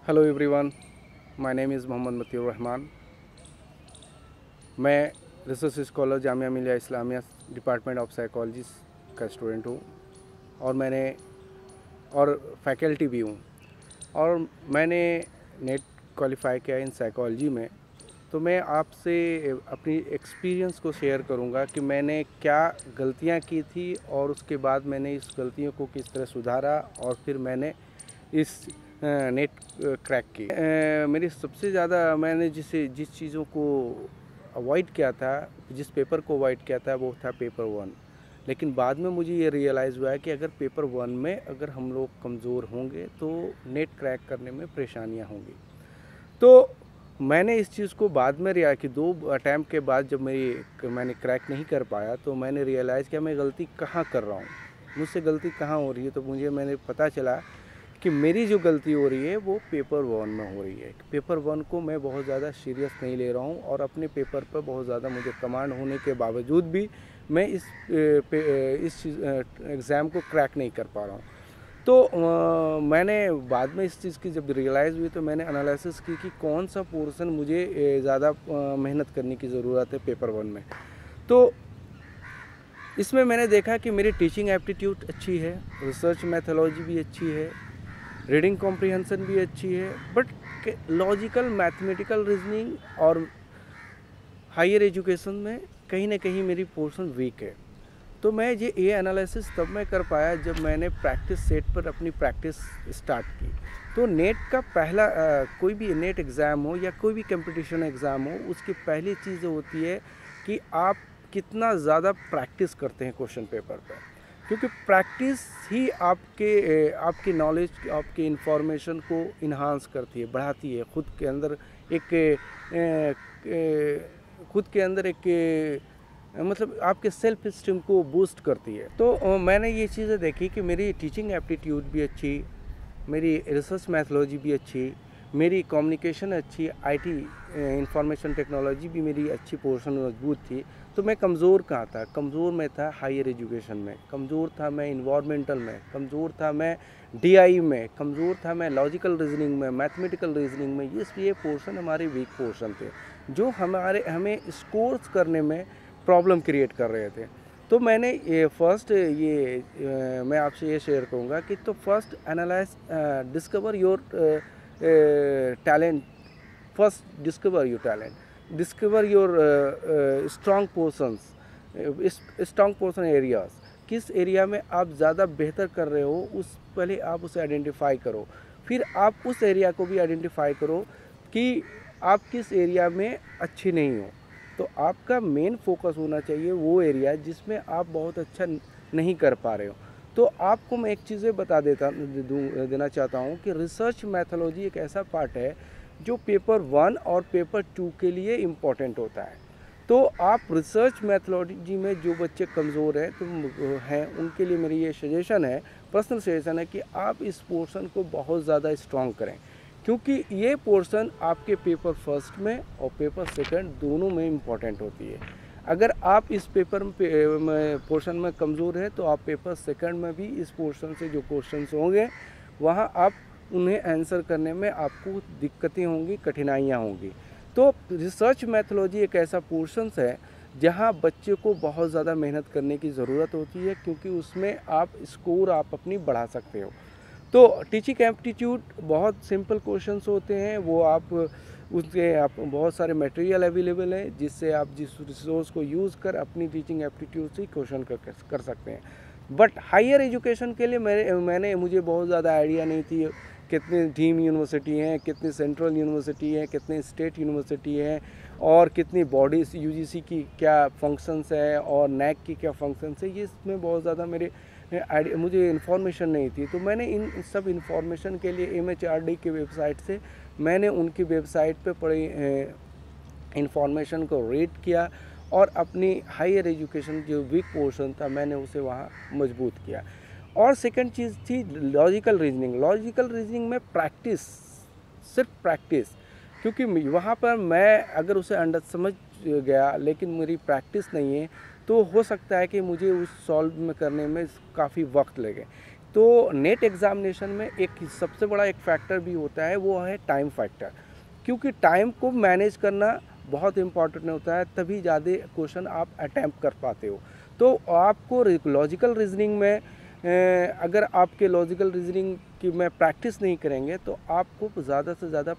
Hello everyone, my name is Mohammad Matiur Rahman. मैं research scholar Jamia Millia Islamia department of psychology का student हूँ और फैकल्टी भी हूँ। और मैंने नेट क्वालिफाई किया इन साइकोलॉजी में। तो मैं आपसे अपनी एक्सपीरियंस को शेयर करूँगा कि मैंने क्या गलतियाँ की थी और उसके बाद मैंने इस गलतियों को किस तरह सुधारा और फिर मैंने इस नेट क्रैक की। मेरी सबसे ज़्यादा मैंने जिस चीज़ों को अवॉइड किया था, जिस पेपर को अवॉइड किया था वो था पेपर 1। लेकिन बाद में मुझे ये रियलाइज़ हुआ है कि अगर पेपर 1 में अगर हम लोग कमज़ोर होंगे तो नेट क्रैक करने में परेशानियाँ होंगी। तो मैंने इस चीज़ को बाद में रिया कि 2 अटैम्प्ट के बाद जब मैंने क्रैक नहीं कर पाया तो मैंने रियलाइज़ किया मैं गलती कहाँ कर रहा हूँ, मुझसे गलती कहाँ हो रही है। तो मैंने पता चला कि मेरी जो गलती हो रही है वो पेपर 1 में हो रही है। पेपर 1 को मैं बहुत ज़्यादा सीरियस नहीं ले रहा हूँ और अपने पेपर पर बहुत ज़्यादा मुझे कमांड होने के बावजूद भी मैं इस एग्ज़ाम को क्रैक नहीं कर पा रहा हूँ। तो मैंने बाद में इस चीज़ की जब रियलाइज़ हुई तो मैंने एनालिसिस की कि कौन सा पोर्शन मुझे ज़्यादा मेहनत करने की ज़रूरत है पेपर 1 में। तो इसमें मैंने देखा कि मेरी टीचिंग एप्टीट्यूड अच्छी है, रिसर्च मैथोलॉजी भी अच्छी है, रीडिंग कॉम्प्रिहेंशन भी अच्छी है, बट लॉजिकल मैथमेटिकल रीजनिंग और हायर एजुकेशन में कहीं ना कहीं मेरी पोर्शन वीक है। तो मैं ये एनालिसिस तब मैं कर पाया जब मैंने प्रैक्टिस सेट पर अपनी प्रैक्टिस स्टार्ट की। तो नेट का पहला कोई भी नेट एग्ज़ाम हो या कोई भी कंपटीशन एग्ज़ाम हो, उसकी पहली चीज़ होती है कि आप कितना ज़्यादा प्रैक्टिस करते हैं क्वेश्चन पेपर पर, क्योंकि प्रैक्टिस ही आपकी नॉलेज, आपकी इंफॉर्मेशन को इन्हांस करती है, बढ़ाती है। खुद के अंदर एक मतलब आपके सेल्फ स्टीम को बूस्ट करती है। तो मैंने ये चीज़ें देखी कि मेरी टीचिंग एप्टीट्यूड भी अच्छी, मेरी रिसर्च मैथोलॉजी भी अच्छी, मेरी कम्युनिकेशन अच्छी, आईटी इंफॉर्मेशन टेक्नोलॉजी भी मेरी अच्छी पोर्शन मजबूत थी। तो मैं कमज़ोर कहाँ था? कमज़ोर मैं था हायर एजुकेशन में, कमज़ोर था मैं इन्वायरमेंटल में, कमज़ोर था मैं डीआई में, कमज़ोर था मैं लॉजिकल रीजनिंग में, मैथमेटिकल रीजनिंग में। ये पोर्शन हमारे वीक पोर्शन थे जो हमें स्कोर्स करने में प्रॉब्लम क्रिएट कर रहे थे। तो मैंने मैं आपसे ये शेयर करूँगा कि तो first analyse, discover your talent. First discover your talent, discover your strong portion areas. किस एरिया में आप ज़्यादा बेहतर कर रहे हो, पहले आप उसे आइडेंटिफाई करो। फिर आप उस एरिया को भी आइडेंटिफाई करो कि आप किस एरिया में अच्छे नहीं हो। तो आपका मेन फोकस होना चाहिए वो एरिया जिसमें आप बहुत अच्छा नहीं कर पा रहे हो। तो आपको मैं एक चीज़ें देना चाहता हूँ कि रिसर्च मैथोलॉजी एक ऐसा पार्ट है जो पेपर 1 और पेपर 2 के लिए इम्पोर्टेंट होता है। तो आप रिसर्च मैथोलॉजी में जो बच्चे कमज़ोर हैं उनके लिए मेरी ये सजेशन है, पर्सनल सजेशन है कि आप इस पोर्शन को बहुत ज़्यादा स्ट्रॉन्ग करें, क्योंकि ये पोर्शन आपके पेपर फर्स्ट में और पेपर सेकंड दोनों में इम्पॉर्टेंट होती है। अगर आप इस पोर्शन में कमज़ोर है तो आप पेपर सेकंड में भी इस पोर्शन से जो क्वेश्चंस होंगे वहाँ आप उन्हें आंसर करने में आपको दिक्कतें होंगी, कठिनाइयाँ होंगी। तो रिसर्च मैथोलॉजी एक ऐसा पोर्शंस है जहाँ बच्चे को बहुत ज़्यादा मेहनत करने की ज़रूरत होती है, क्योंकि उसमें आप अपनी बढ़ा सकते हो। तो टीचिंग एप्टीट्यूड बहुत सिंपल क्वेश्चंस होते हैं, वो आप बहुत सारे मटेरियल अवेलेबल है जिससे आप जिस रिसोर्स को यूज़ कर अपनी टीचिंग एप्टीट्यूड से क्वेश्चन कर सकते हैं। बट हायर एजुकेशन के लिए मुझे बहुत ज़्यादा आइडिया नहीं थी कितनी डीम यूनिवर्सिटी हैं, कितनी सेंट्रल यूनिवर्सिटी हैं, कितनी स्टेट यूनिवर्सिटी हैं और कितनी बॉडीज़ यूजीसी की क्या फंक्शंस है और नैक की क्या फंक्शंस है। ये इसमें बहुत ज़्यादा मुझे इन्फॉर्मेशन नहीं थी। तो मैंने इन सब इन्फॉर्मेशन के लिए MHRD की वेबसाइट से मैंने उनकी वेबसाइट पे पड़ी इन्फॉर्मेशन को रीड किया और अपनी हायर एजुकेशन जो वीक पोर्शन था मैंने उसे वहाँ मजबूत किया। और सेकंड चीज़ थी लॉजिकल रीजनिंग में प्रैक्टिस, सिर्फ प्रैक्टिस, क्योंकि वहाँ पर मैं अगर उसे समझ गया लेकिन मेरी प्रैक्टिस नहीं है तो हो सकता है कि मुझे उस सॉल्व में करने में काफ़ी वक्त लगे। तो नेट एग्ज़ामिनेशन में एक सबसे बड़ा एक फैक्टर भी होता है, वो है टाइम फैक्टर, क्योंकि टाइम को मैनेज करना बहुत इम्पॉर्टेंट होता है, तभी ज़्यादा क्वेश्चन आप अटैम्प्ट कर पाते हो। तो आपको लॉजिकल रीजनिंग में अगर आपके लॉजिकल रीजनिंग की में प्रैक्टिस नहीं करेंगे तो आपको ज़्यादा से ज़्यादा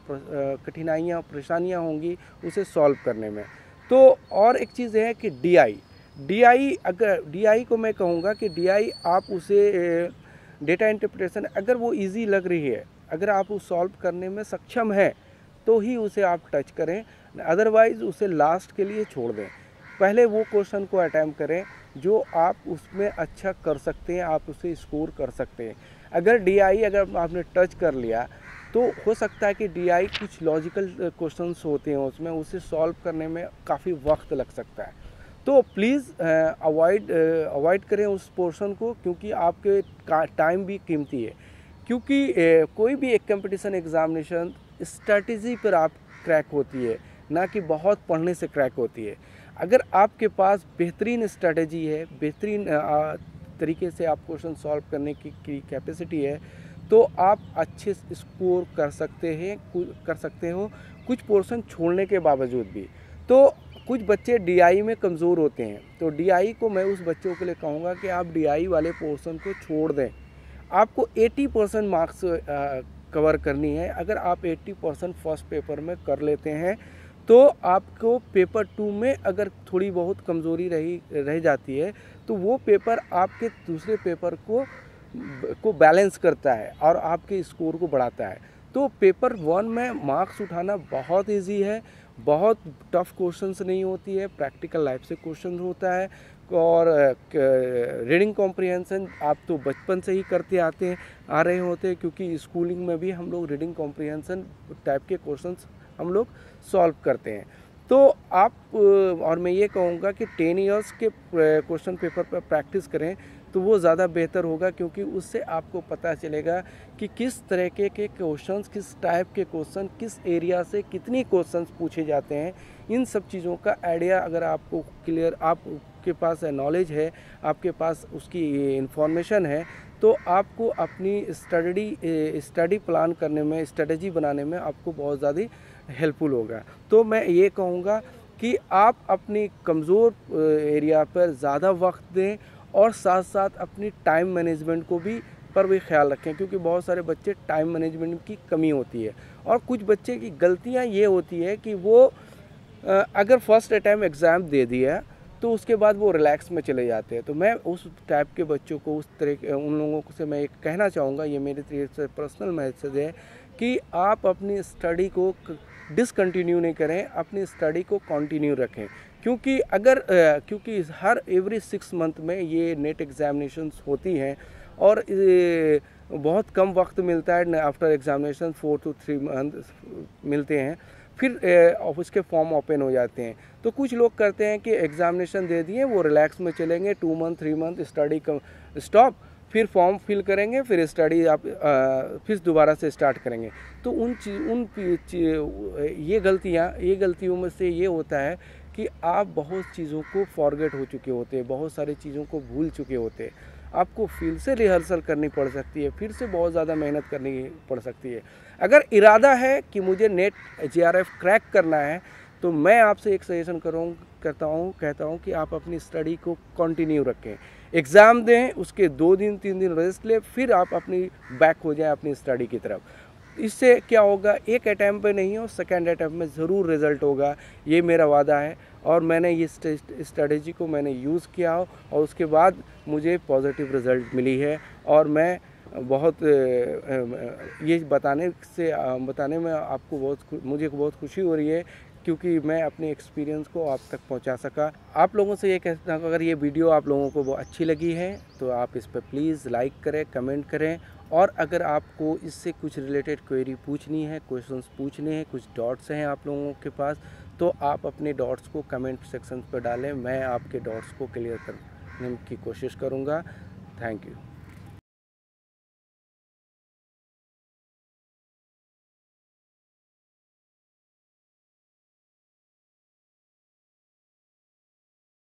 कठिनाइयाँ परेशानियाँ होंगी उसे सॉल्व करने में। तो और एक चीज़ है कि डीआई को मैं कहूँगा कि डीआई आप उसे डेटा इंटरप्रिटेशन अगर वो इजी लग रही है, अगर आप उस सॉल्व करने में सक्षम हैं तो ही उसे आप टच करें, अदरवाइज़ उसे लास्ट के लिए छोड़ दें। पहले वो क्वेश्चन को अटैम्प्ट करें जो आप उसमें अच्छा कर सकते हैं, आप उसे स्कोर कर सकते हैं। अगर डीआई अगर आपने टच कर लिया तो हो सकता है कि डीआई कुछ लॉजिकल क्वेश्चंस होते हैं उसमें, उसे सॉल्व करने में काफ़ी वक्त लग सकता है। तो प्लीज़ अवॉइड करें उस पोर्शन को, क्योंकि आपके टाइम भी कीमती है। क्योंकि कोई भी एक कंपटीशन एग्जामिनेशन स्ट्रैटेजी पर आप क्रैक होती है, ना कि बहुत पढ़ने से क्रैक होती है। अगर आपके पास बेहतरीन स्ट्रैटेजी है, बेहतरीन तरीके से आप क्वेश्चन सॉल्व करने की कैपेसिटी है, तो आप अच्छे स्कोर कर सकते हो कुछ पोर्शन छोड़ने के बावजूद भी। तो कुछ बच्चे डीआई में कमज़ोर होते हैं, तो डीआई को मैं उस बच्चों के लिए कहूँगा कि आप डीआई वाले पोर्शन को छोड़ दें। आपको 80% मार्क्स कवर करनी है। अगर आप 80% फर्स्ट पेपर में कर लेते हैं तो आपको पेपर 2 में अगर थोड़ी बहुत कमज़ोरी रह जाती है तो वो पेपर आपके दूसरे पेपर को बैलेंस करता है और आपके स्कोर को बढ़ाता है। तो पेपर 1 में मार्क्स उठाना बहुत इजी है, बहुत टफ क्वेश्चंस नहीं होती है, प्रैक्टिकल लाइफ से क्वेश्चन होता है। और रीडिंग कॉम्प्रिहेंशन आप तो बचपन से ही करते आ रहे होते हैं, क्योंकि स्कूलिंग में भी हम लोग रीडिंग कॉम्प्रिहेंशन टाइप के क्वेश्चंस हम लोग सॉल्व करते हैं। तो आप और मैं ये कहूँगा कि 10 इयर्स के क्वेश्चन पेपर पर प्रैक्टिस करें तो वो ज़्यादा बेहतर होगा, क्योंकि उससे आपको पता चलेगा कि किस तरह के क्वेश्चंस, किस टाइप के क्वेश्चन, किस एरिया से कितनी क्वेश्चंस पूछे जाते हैं। इन सब चीज़ों का आइडिया अगर आपको क्लियर, आपके पास नॉलेज है, आपके पास उसकी इंफॉर्मेशन है, तो आपको अपनी स्टडी प्लान करने में, स्ट्रेटजी बनाने में आपको बहुत ज़्यादा हेल्पफुल होगा। तो मैं ये कहूँगा कि आप अपनी कमज़ोर एरिया पर ज़्यादा वक्त दें और साथ साथ अपनी टाइम मैनेजमेंट को भी ख्याल रखें, क्योंकि बहुत सारे बच्चे टाइम मैनेजमेंट की कमी होती है। और कुछ बच्चे की गलतियां ये होती है कि वो अगर फर्स्ट अटैम्प्ट एग्ज़ाम दे दिया तो उसके बाद वो रिलैक्स में चले जाते हैं। तो मैं उस टाइप के बच्चों को, उस तरह उन लोगों से मैं एक कहना चाहूँगा, ये मेरी तरफ से पर्सनल मैसेज है कि आप अपनी स्टडी को डिसकंटिन्यू नहीं करें, अपनी स्टडी को कंटिन्यू रखें। क्योंकि हर एवरी 6 मंथ में ये नेट एग्जामिनेशंस होती हैं और बहुत कम वक्त मिलता है। आफ्टर एग्जामिनेशन 4 to 3 मंथ मिलते हैं, फिर ऑफिस के फॉर्म ओपन हो जाते हैं। तो कुछ लोग करते हैं कि एग्जामिनेशन दे दिए, वो रिलैक्स में चलेंगे, 2 मंथ 3 मंथ स्टडी स्टॉप, फिर फॉर्म फिल करेंगे, फिर स्टडी आप फिर दोबारा से स्टार्ट करेंगे। तो ये गलतियों में से ये होता है कि आप बहुत चीज़ों को फॉरगेट हो चुके होते हैं, बहुत सारी चीज़ों को भूल चुके होते हैं। आपको फिर से रिहर्सल करनी पड़ सकती है, फिर से बहुत ज़्यादा मेहनत करनी पड़ सकती है। अगर इरादा है कि मुझे नेट JRF क्रैक करना है तो मैं आपसे एक सजेशन कहता हूँ कि आप अपनी स्टडी को कंटिन्यू रखें। एग्ज़ाम दें, उसके 2 दिन 3 दिन रेस्ट लें, फिर आप अपनी बैक हो जाएं अपनी स्टडी की तरफ। इससे क्या होगा, एक अटैम्प्ट पे नहीं हो, सेकंड अटैम्प्ट में ज़रूर रिज़ल्ट होगा, ये मेरा वादा है। और मैंने ये स्ट्रेटजी को मैंने यूज़ किया हो और उसके बाद मुझे पॉजिटिव रिज़ल्ट मिली है। और मैं ये बताने में मुझे बहुत खुशी हो रही है, क्योंकि मैं अपने एक्सपीरियंस को आप तक पहुंचा सका। आप लोगों से ये कहता हूँ, अगर ये वीडियो आप लोगों को वो अच्छी लगी है तो आप इस पर प्लीज़ लाइक करें, कमेंट करें। और अगर आपको इससे कुछ रिलेटेड क्वेरी पूछनी है, क्वेश्चंस पूछने हैं, कुछ डाउट्स हैं आप लोगों के पास, तो आप अपने डाउट्स को कमेंट सेक्शन पर डालें, मैं आपके डाउट्स को क्लियर करने की कोशिश करूँगा। Thank you.